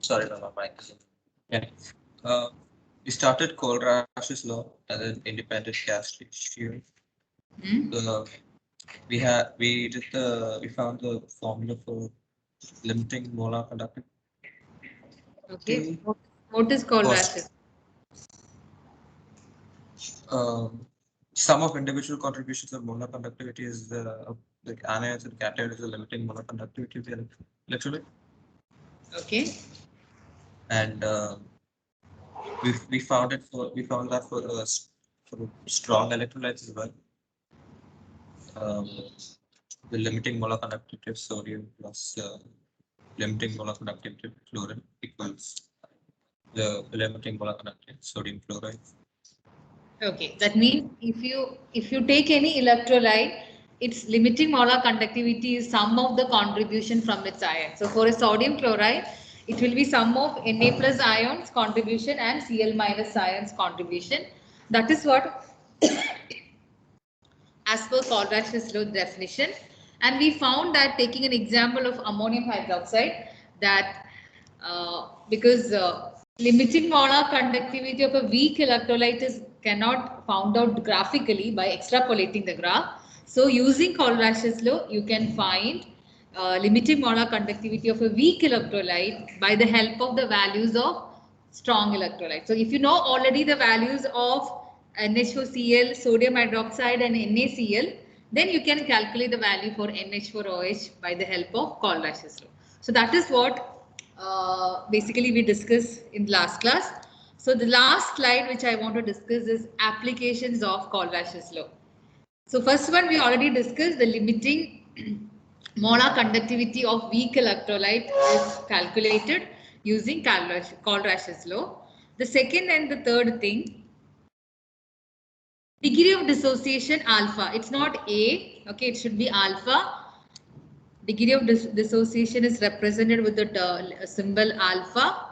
Sorry, no, my mic. Yeah. We started Kohlrausch's law as an independent gas issue. We found the formula for limiting molar conductivity. Okay. What is Kohlrausch's? Sum of individual contributions of molar conductivity is the anions and cations is the limiting molar conductivity of the electrolyte. Okay. And we found that for strong electrolytes as well. The limiting molar conductivity of sodium plus limiting molar conductivity of chlorine equals the limiting molar conductivity of sodium chloride. Okay, that means if you take any electrolyte, its limiting molar conductivity is sum of the contribution from its ion. So for a sodium chloride, it will be sum of Na plus ions contribution and Cl minus ions contribution. That is what as per Kohlrausch's law definition. And we found that taking an example of ammonium hydroxide, that because limiting molar conductivity of a weak electrolyte is cannot found out graphically by extrapolating the graph. So using Kohlrausch's law, you can find limiting molar conductivity of a weak electrolyte by the help of the values of strong electrolyte. So if you know already the values of NH4Cl, sodium hydroxide and NaCl, then you can calculate the value for NH4OH by the help of Kohlrausch's law. So that is what basically we discussed in the last class. So the last slide which I want to discuss is applications of Kohlrausch's law. So first one we already discussed, the limiting molar conductivity of weak electrolyte is calculated using Kohlrausch's law. The second and the third thing, degree of dissociation alpha. It's not A, okay, it should be alpha. Degree of dissociation is represented with the symbol alpha,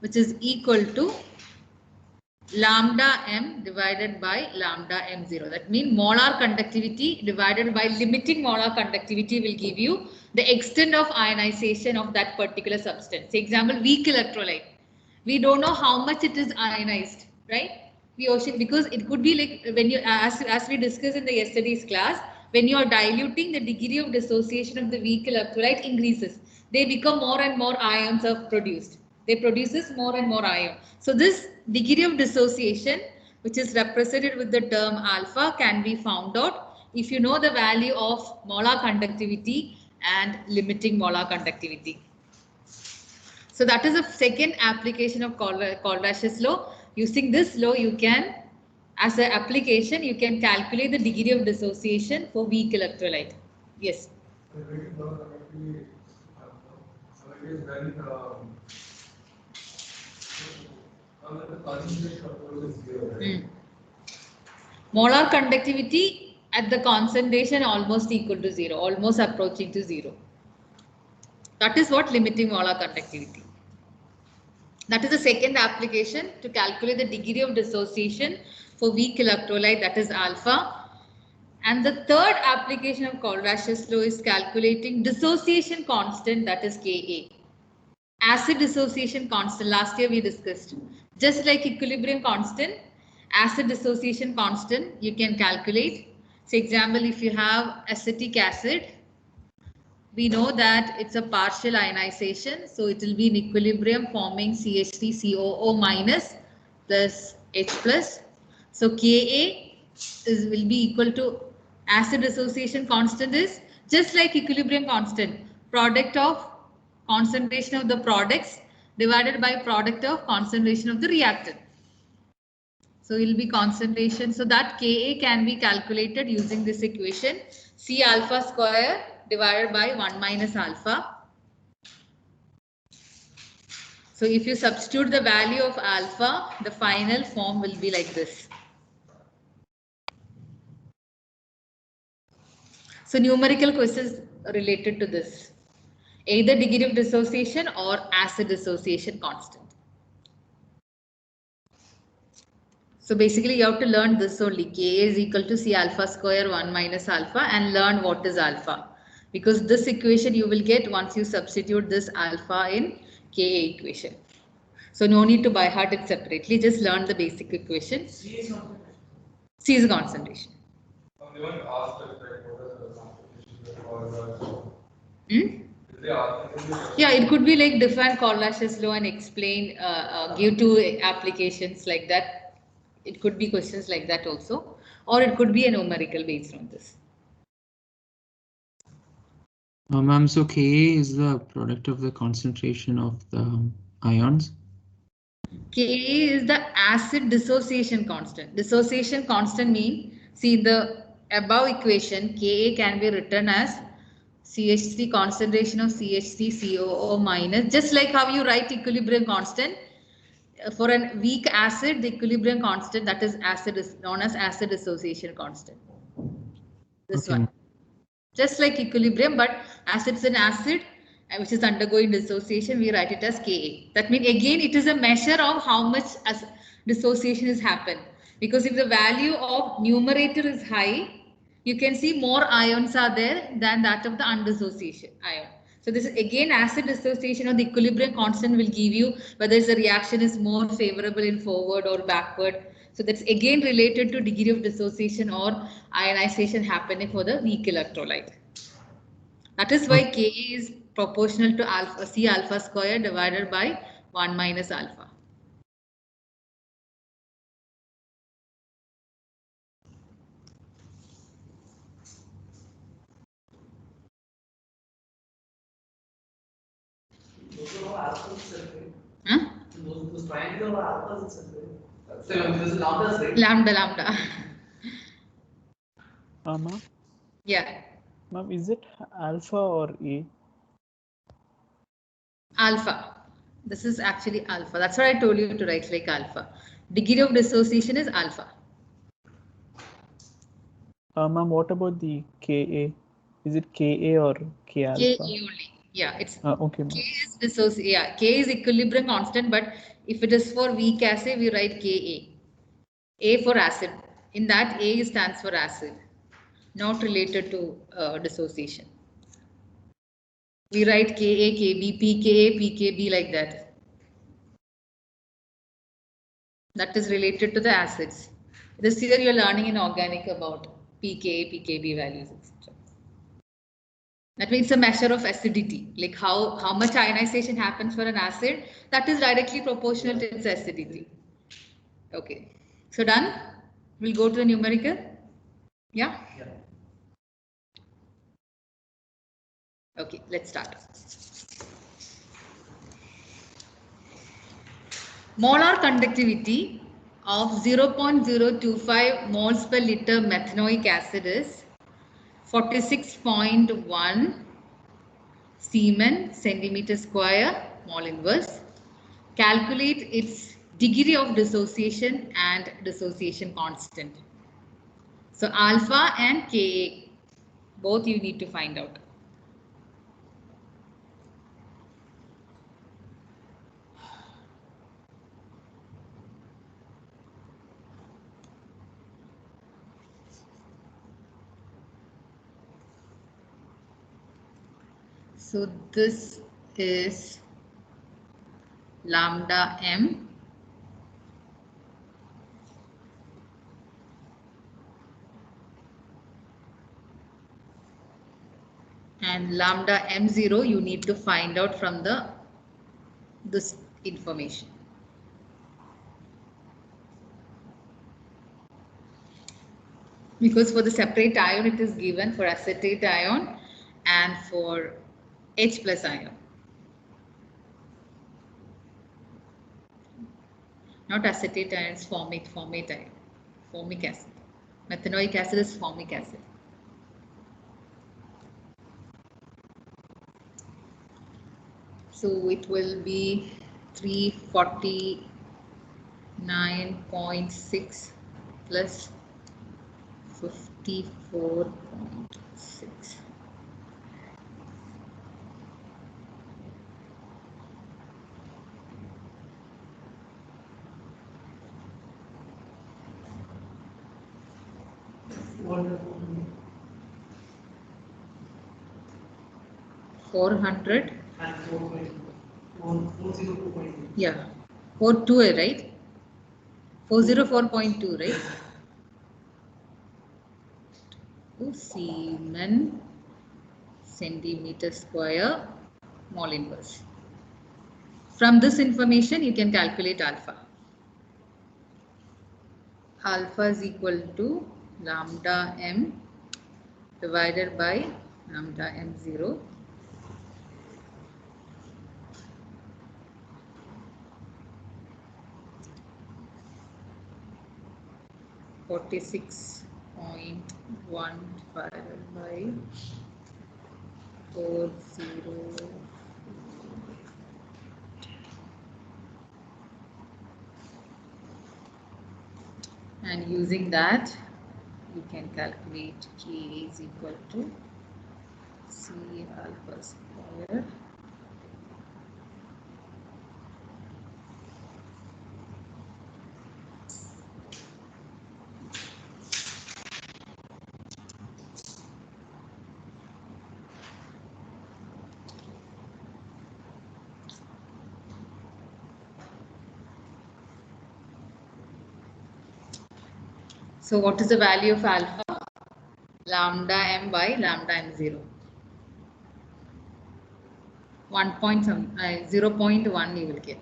which is equal to lambda m divided by lambda m0. That means molar conductivity divided by limiting molar conductivity will give you the extent of ionization of that particular substance. For example, weak electrolyte. We don't know how much it is ionized, right? Because it could be like when you, as we discussed in the yesterday's class, when you are diluting, the degree of dissociation of the weak electrolyte increases. They become more and more ions are produced. They produces more and more ion. So this degree of dissociation, which is represented with the term alpha, can be found out if you know the value of molar conductivity and limiting molar conductivity. So that is a second application of Kohlrausch's law. Using this law, you can, as an application, you can calculate the degree of dissociation for weak electrolyte. Yes. Molar conductivity at the concentration almost equal to 0, almost approaching to 0. That is what limiting molar conductivity. That is the second application to calculate the degree of dissociation for weak electrolyte, that is alpha. And the third application of Kohlrausch's law is calculating dissociation constant, that is Ka. Acid dissociation constant, last year we discussed. Just like equilibrium constant, acid dissociation constant you can calculate. So example, if you have acetic acid, we know that it's a partial ionization, so it will be in equilibrium forming CH3COO minus plus H plus. So Ka will be equal to acid dissociation constant is just like equilibrium constant, product of concentration of the products divided by product of concentration of the reactant. So it will be concentration. So that Ka can be calculated using this equation, C alpha square divided by 1 minus alpha. So if you substitute the value of alpha, the final form will be like this. So numerical questions related to this, either degree of dissociation or acid dissociation constant. So basically you have to learn this only, Ka is equal to C alpha square 1 minus alpha, and learn what is alpha. because this equation you will get once you substitute this alpha in Ka equation. So no need to by heart it separately, just learn the basic equation. C is concentration. Yeah, it could be like define Corlash's law and explain, give two applications like that. It could be questions like that also, or it could be a numerical based on this. Ma'am, so Ka is the product of the concentration of the ions. Ka is the acid dissociation constant. Dissociation constant mean, see the above equation, Ka can be written as CH3 concentration of CH3COO minus, just like how you write equilibrium constant. For a weak acid, the equilibrium constant, that is acid, is known as acid dissociation constant. This Okay. one. Just like equilibrium, but as it's an acid which is undergoing dissociation, we write it as Ka. That means again it is a measure of how much as dissociation has happened. Because if the value of numerator is high, you can see more ions are there than that of the undissociation ion. So this is again acid dissociation, or the equilibrium constant will give you whether the reaction is more favorable in forward or backward. So that's again related to degree of dissociation or ionization happening for the weak electrolyte. That is why Ka is proportional to alpha C alpha square divided by 1 minus alpha. Huh? Those triangle are alphas itself, right? So this is lambdas, right? Lambda. Ma'am, Yeah. ma'am, is it alpha or A? Alpha. This is actually alpha. That's what I told you to write like alpha. Degree of dissociation is alpha. Ma'am, what about the Ka? Is it Ka or K Ka alpha? only. Yeah, it's Okay, K ma'am. is dissociation. Yeah, K is equilibrium constant, but if it is for weak acid, we write Ka. A for acid. In that A stands for acid, not related to dissociation. We write Ka, Kb, pKa, pKb like that. That is related to the acids. This year you're learning in organic about pKa, pKb values, etc. That means a measure of acidity, like how much ionization happens for an acid, that is directly proportional to its acidity. Okay, so done. We'll go to the numerical. Yeah? Yeah. Okay, let's start. Molar conductivity of 0.025 moles per liter methanoic acid is 46.1 Siemens centimeter square mole inverse. Calculate its degree of dissociation and dissociation constant. So alpha and Ka, both you need to find out. So this is lambda m. And lambda m0 you need to find out from this information. Because for the separate ion it is given for acetate ion and for H plus ion. Not acetate ion, it's formate ion. Formic acid. Methanoic acid is formic acid. So it will be 349.6 plus 54.6. Wonderful. 400. And 402.2. Yeah. 42, right? 404.2, right? Siemens centimeter square mole inverse. From this information, you can calculate alpha. Alpha is equal to lambda m divided by lambda m0 . 46.1 divided by 40. And using that, you can calculate K is equal to C alpha square So what is the value of alpha? Lambda m by lambda m0. 0.1 you will get.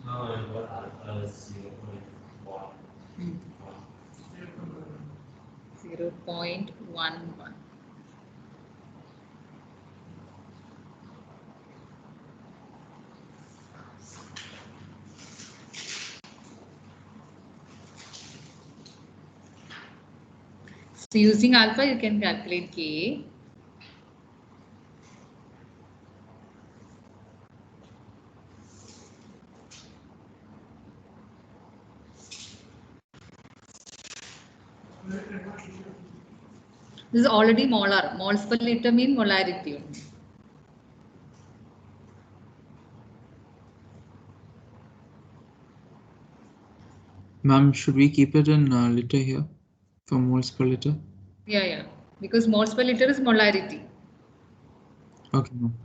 Alpha is 0.11. So using alpha, you can calculate Ka. This is already molar. Moles per liter mean molarity. Ma'am, should we keep it in liter here for moles per liter? Yeah. Because moles per liter is molarity. Okay, ma'am.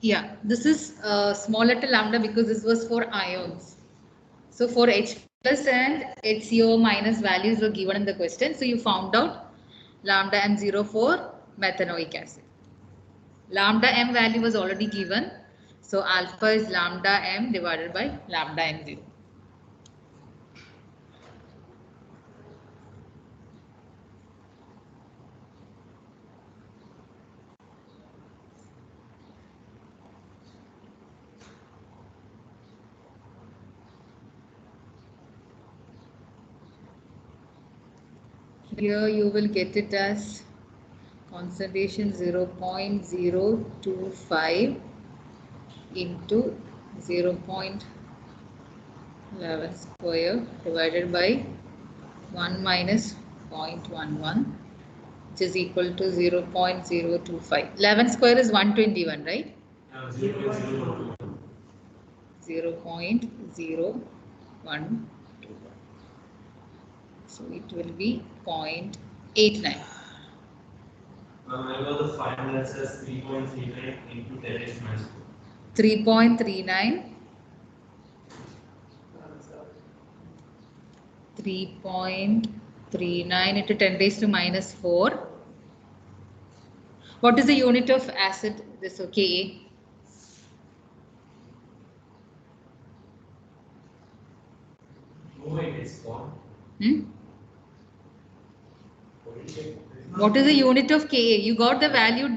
Yeah, this is small letter lambda because this was for ions. So for H plus and HCO minus values were given in the question. So you found out lambda M0 for methanoic acid. Lambda M value was already given. So alpha is lambda M divided by lambda M0. Here you will get it as concentration 0.025 into 0.11 square divided by 1 minus 0.11, which is equal to 0.025. 11 square is 121, right? 0.0121. So it will be 0.89. I got the final answer as 3.39 into 10 raised to minus 4. 3.39. 3.39 into 10 raised to minus 4. What is the unit of acid? This Ka. No, it is 1. What is the unit of Ka? You got the value,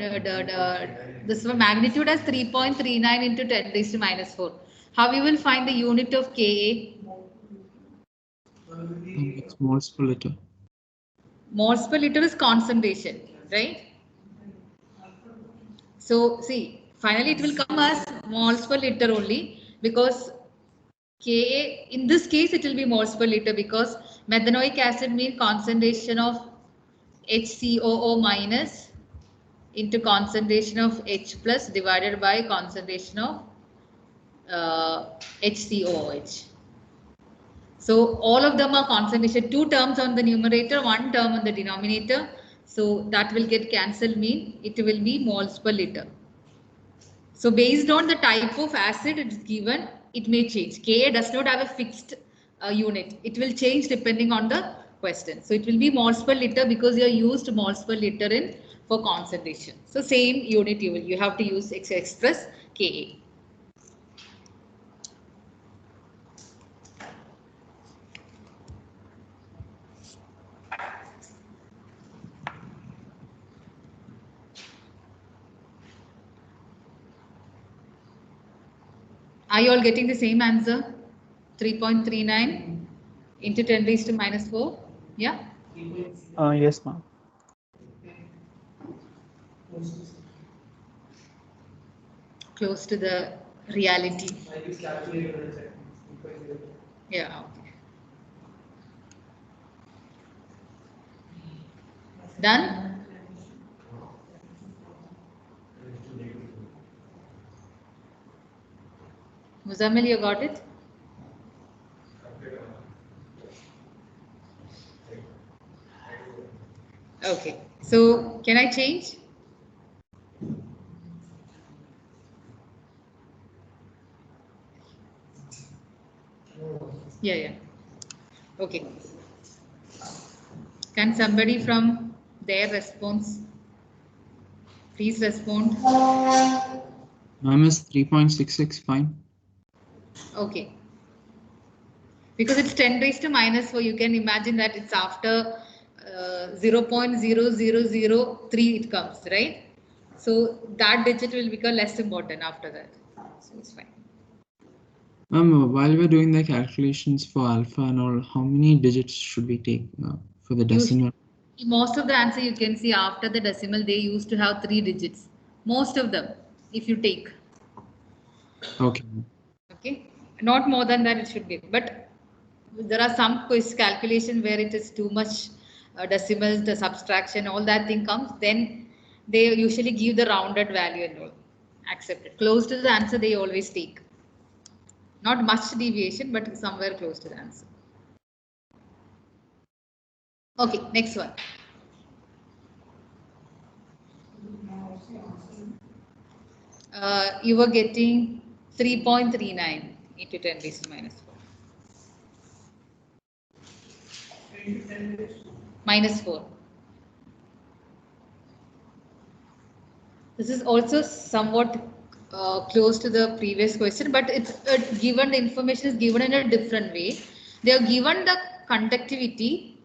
this magnitude as 3.39 into 10 raised to minus 4. How you will find the unit of Ka? It's moles per liter. Moles per liter is concentration, right? So see, finally it will come as moles per liter only, because Ka, in this case it will be moles per liter, because methanoic acid means concentration of HCOO minus into concentration of H plus divided by concentration of HCOOH. So all of them are concentration, 2 terms on the numerator, 1 term on the denominator. So that will get cancelled, mean it will be moles per liter. So based on the type of acid it is given, it may change. Ka does not have a fixed unit. It will change depending on the question. So it will be moles per liter because you are used moles per liter in for concentration. So same unit you have to use express Ka. Are you all getting the same answer? 3.39 into 10 raised to minus 4. Yeah. Yes, ma'am. Close to the reality. I use calculator and check. Yeah. Okay. Done? Muzammil, you got it? Okay. So can I change? Yeah. Okay. Can somebody from their response please respond? Ma'am, is 3.66 fine? Okay. Because it's 10 raised to minus 4, you can imagine that it's after 0.0003 it comes, right? So that digit will become less important after that. So it's fine. Ma'am, while we're doing the calculations for alpha and all, how many digits should we take for the decimal? Most of the answer you can see after the decimal, they used to have 3 digits. Most of them, if you take. Okay. Okay. Not more than that it should be. But there are some quiz calculation where it is too much decimals, the subtraction, all that thing comes. Then they usually give the rounded value and all. Accepted. Close to the answer they always take. Not much deviation, but somewhere close to the answer. Okay, next one. You were getting 3.39 into 10 raised to minus 4. Minus 4. This is also somewhat close to the previous question, but it's given, the information is given in a different way. They are given the conductivity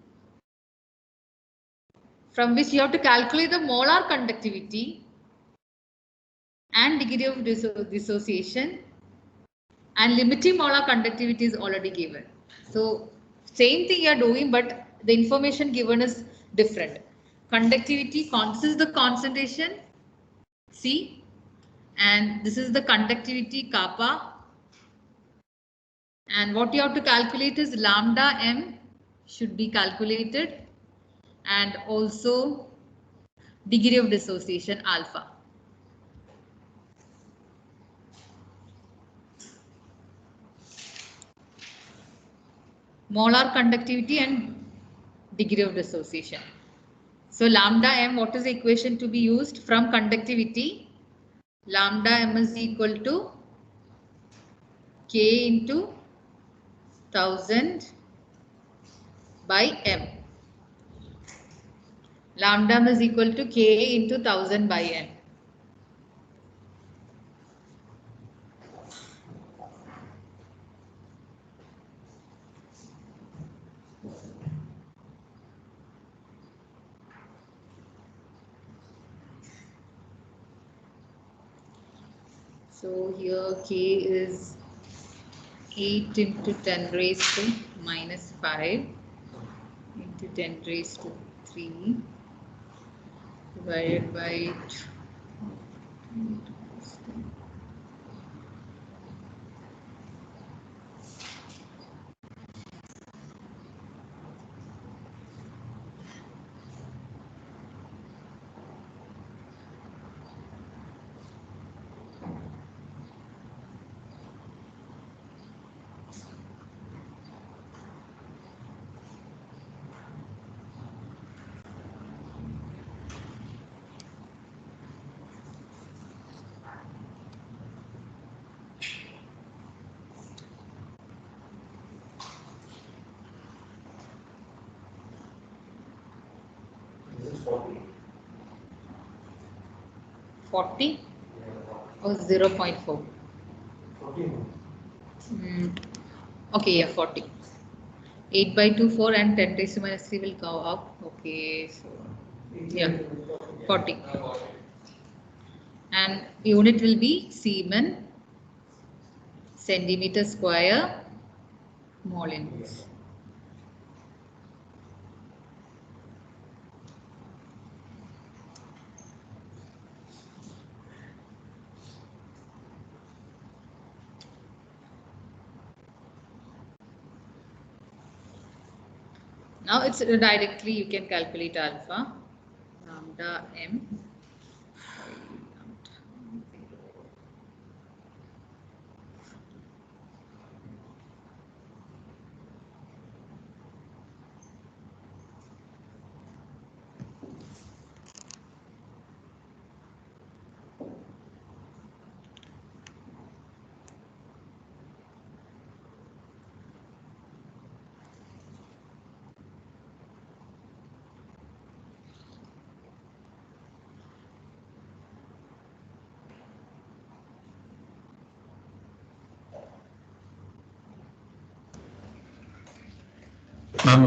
from which you have to calculate the molar conductivity and degree of dissociation, and limiting molar conductivity is already given. So same thing you are doing, but the information given is different. Conductivity, this is the concentration C, and this is the conductivity kappa, and what you have to calculate is lambda m should be calculated, and also degree of dissociation alpha. Molar conductivity and degree of dissociation. So lambda m, what is the equation to be used from conductivity? Lambda m is equal to K into 1000 by m. Lambda m is equal to K into 1000 by m. So here K is 8 into 10 raised to minus 5 into 10 raised to 3 divided by 2. This is 40. 40 or 0.4? 40. Okay, yeah, 40. 8 by 2, 4 and 10 raised to minus 3 will go up. Okay, so yeah, 40. And unit will be Siemens centimeter square mole inverse. Now it's directly you can calculate alpha lambda m. Ma'am,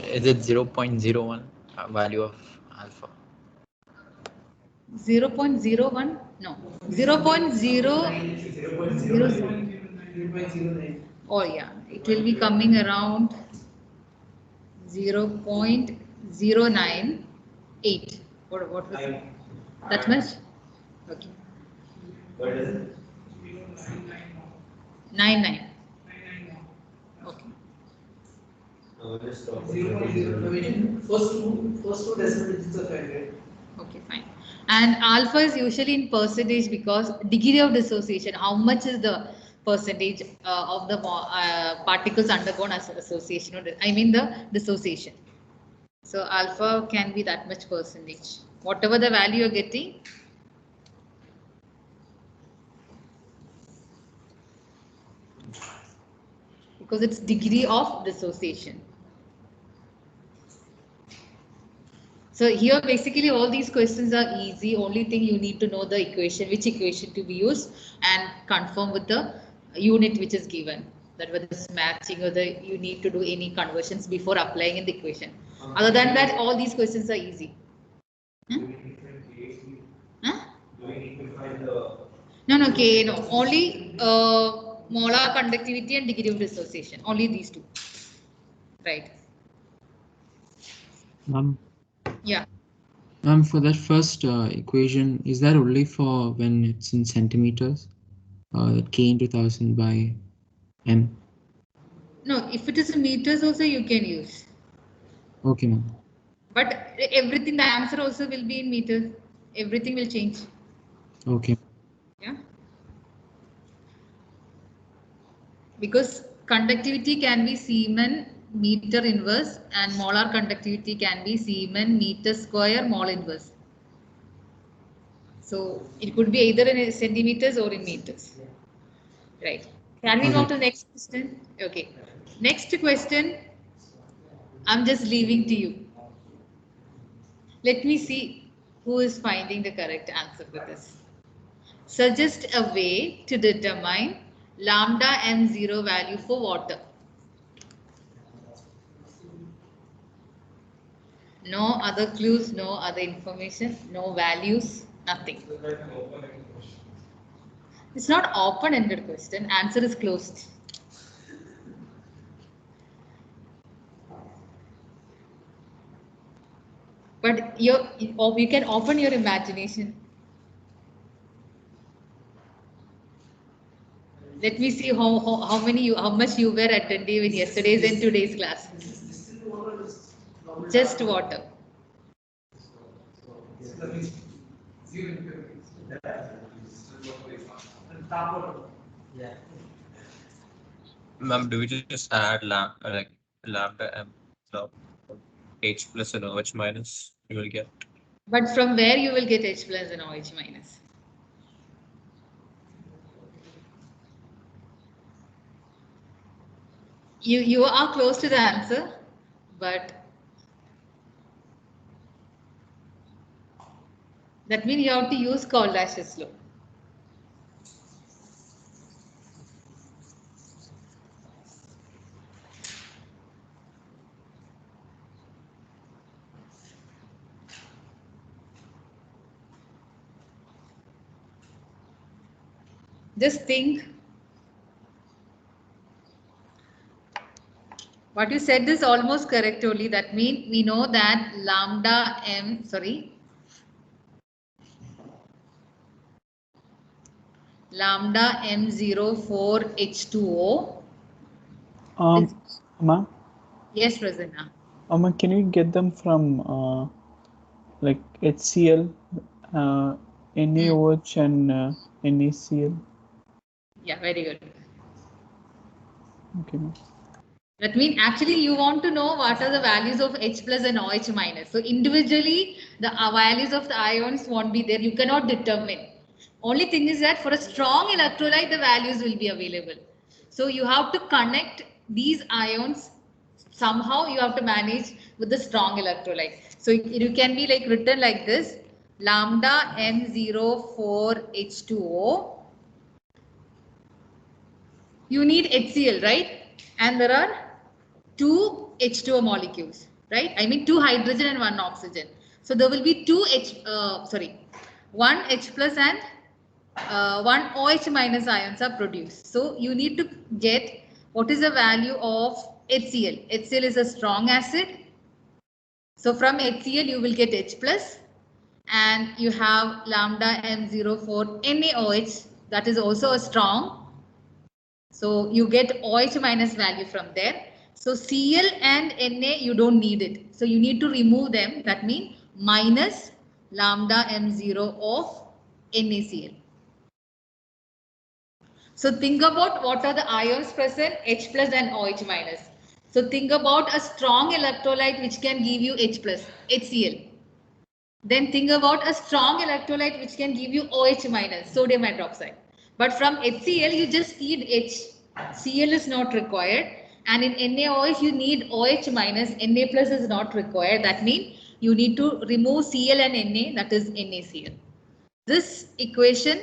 is it 0.01 value of alpha? 0.01? No. 0.0. Oh yeah, it will be coming around 0.098. What was it? That much? Okay. What is it? 99. Okay. Just stop. 0.0. First two decimal digits are correct. Okay, fine. And alpha is usually in percentage because degree of dissociation, how much is the percentage of the particles undergone as association, or I mean the dissociation. So alpha can be that much percentage. Whatever the value you're getting, because it's degree of dissociation. So here basically all these questions are easy. Only thing you need to know the equation, which equation to be used, and confirm with the unit which is given. That whether it's matching or you need to do any conversions before applying in the equation. Other than that, all these questions are easy. Do we need to find Huh? Do we need to find the? No, okay, no. Only molar conductivity and degree of dissociation. Only these two. Right. Yeah. For that first equation, is that only for when it's in centimeters? K into 1000 by m. No, if it is in meters also you can use. Okay, ma'am. But everything, the answer also will be in meters. Everything will change. Okay. Yeah. Because conductivity can be Siemens meter inverse and molar conductivity can be Siemens meter square mole inverse. So it could be either in centimeters or in meters. Right. Can we move Okay. to next question? Okay. Next question, I'm just leaving to you. Let me see who is finding the correct answer for this. Suggest a way to determine lambda m0 value for water. No other clues, no other information, no values, nothing. It's not open-ended question. Answer is closed. But you can open your imagination. Let me see how much you were attentive in yesterday's and today's class. Just water. Ma'am, do we just add lambda m h plus and OH minus? You will get. But from where you will get H plus and OH minus? You are close to the answer, but that means you have to use Cauchy-Riesch's law. Just think. What you said is almost correct only. That means we know that lambda m, lambda m0 for H2O. Ma'am? Yes, Prasanna. Ma'am, can we get them from like HCl, NaOH and NaCl? Yeah, very good. Okay, ma'am. That means actually you want to know what are the values of H plus and OH minus. So individually the values of the ions won't be there. You cannot determine. Only thing is that for a strong electrolyte the values will be available. So you have to connect these ions somehow. You have to manage with the strong electrolyte. So you can be like written like this: lambda m0 for H2O. You need HCl, right? And there are two H2O molecules, right? I mean 2 hydrogen and 1 oxygen. So there will be 1 H plus and 1 OH minus ions are produced. So you need to get what is the value of HCl. HCl is a strong acid. So from HCl you will get H plus and you have lambda M0 for NaOH, that is also a strong. So you get OH minus value from there. So Cl and Na, you don't need it. So you need to remove them. That means minus lambda M0 of NaCl. So think about what are the ions present, H plus and OH minus. So think about a strong electrolyte which can give you H plus, HCl. Then think about a strong electrolyte which can give you OH minus, sodium hydroxide. But from HCl, you just need H. Cl is not required. And in NaOH, you need OH minus, Na plus is not required. That means you need to remove Cl and Na, that is NaCl. This equation,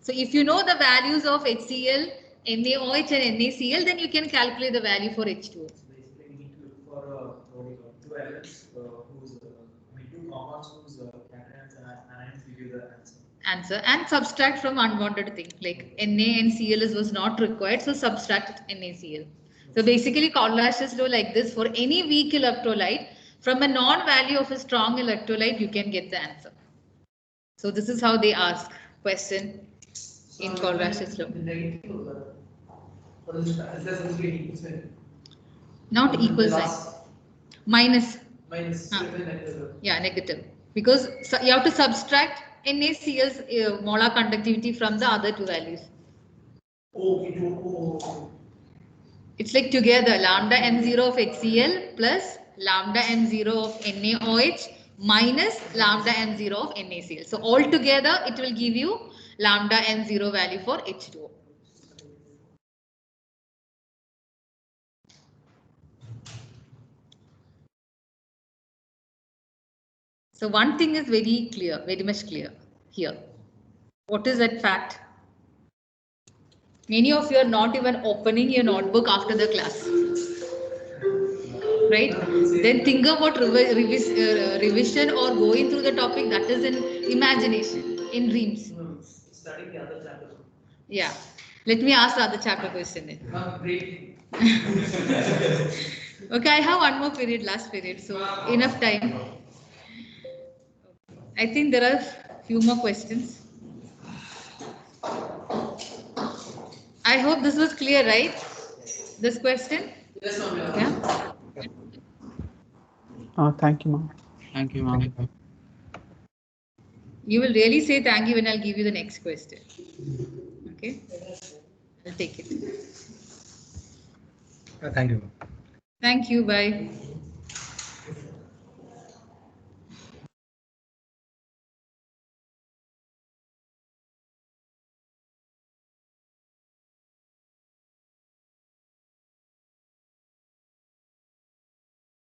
so if you know the values of HCl, NaOH and NaCl, then you can calculate the value for H2O. Basically, we need to look for two elements whose, two compounds whose cations and anions give you the Answer and subtract from unwanted thing like Na and Cl was not required, so subtract NaCl. So basically Cauchy-Riesch's law like this: for any weak electrolyte, from a non-value of a strong electrolyte, you can get the answer. So this is how they ask question in Cauchy-Riesch's law. Not equal sign. Minus. Minus Ah. negative. Yeah, negative. Because you have to subtract NaCl's molar conductivity from the other two values. Oh. It's like together lambda n0 of HCl plus lambda n0 of NaOH minus lambda n0 of NaCl. So all together it will give you lambda n0 value for H2O. So one thing is very clear, very much clear here. What is that fact? Many of you are not even opening your notebook after the class. Right? Then think about revision or going through the topic. That is in imagination, in dreams. Studying the other chapter. Yeah. Let me ask the other chapter question then. Great. Okay, I have one more period, last period, so enough time. I think there are few more questions. I hope this was clear, right? This question? Yes, ma'am. Yeah. Thank you, ma'am. Thank you, ma'am. You will really say thank you when I'll give you the next question. Okay? I'll take it. Thank you. Thank you. Bye.